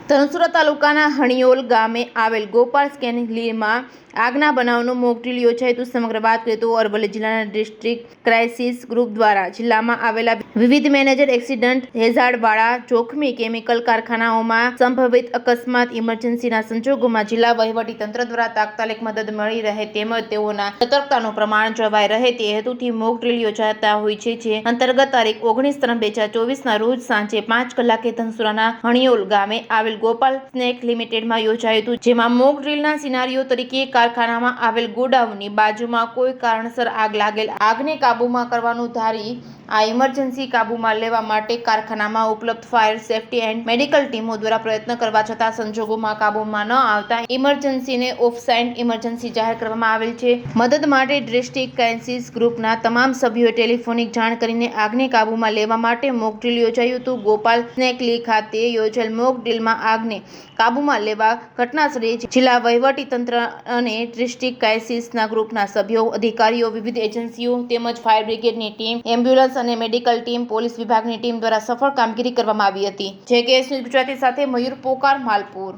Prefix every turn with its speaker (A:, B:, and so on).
A: ધનસુરા તાલુકાના હણિયોલ ગામે આવેલ ગોપાલ સ્કેનલીમાં આગના બનાવનો મોક ડ્રીલ યોજાઈ હતું. સમગ્ર વાત કરીએ તો અરવલ્લી જિલ્લાના ડિસ્ટ્રિક્ટ ક્રાઇસિસ ગ્રુપ દ્વારા જિલ્લામાં આવેલા વિવિધ મેજર એક્સિડન્ટ હેઝાર્ડવાળા જોખમી કેમિકલ કારખાનાઓમાં સંભવિત અકસ્માત ઇમરજન્સીના સંજોગોમાં જિલ્લા વહીવટી તંત્ર દ્વારા તાત્કાલિક મદદ મળી રહે તેમજ તેઓના સતર્કતાનું પ્રમાણ જળવાઈ રહે તે હેતુથી મોક ડ્રીલ યોજાતા હોય છે. જે અંતર્ગત તારીખ 19/3/2024ના રોજ સાંજે 5 કલાકે ધનસુરાના હણિયોલ ગામે આવેલ ગોપાલ સ્નેક લિમિટેડમાં યોજાયું હતું. જેમાં મોક ડ્રીલના સિનારીઓ તરીકે કારખાનામાં આવેલ ગોડાઉનની બાજુમાં કોઈ કારણસર આગ લાગેલ આગને કાબૂમાં કરવાનું ધારી આ ઇમરજન્સી કાબૂમાં લેવા માટે કારખાનામાં ઉપલબ્ધ ફાયર સેફટી એન્ડ મેડિકલ ટીમો દ્વારા પ્રયત્ન કરવા છતાં સંજોગોમાં કાબૂમાં ન આવતા ઇમરજન્સીને ઓફસાઇડ ઇમરજન્સી જાહેર કરવામાં આવેલ છે. મદદ માટે ડિસ્ટ્રિક્ટ ક્રાઇસિસ ગ્રુપના તમામ સભ્યોએ ટેલિફોનિક જાણ કરીને આગને કાબૂમાં લેવા માટે મોક ડ્રીલ યોજાયું હતું. ગોપાલ સ્નેકલી ખાતે યોજાયેલ મોક ડ્રીલમાં આગને કાબૂમાં લેવા ઘટનાસ્થળે જિલ્લા વહીવટી તંત્ર અને ડિસ્ટ્રિક્ટ ક્રાઇસિસના ગ્રુપના સભ્યો, અધિકારીઓ, વિવિધ એજન્સીઓ તેમજ ફાયર બ્રિગેડની ટીમ, એમ્બ્યુલન્સ અને મેડિકલ ટીમ, પોલીસ વિભાગની ટીમ દ્વારા સફળ કામગીરી કરવામાં આવી હતી. JKS ન્યૂઝ ગુજરાતી સાથે મયુર પોકાર, માલપુર.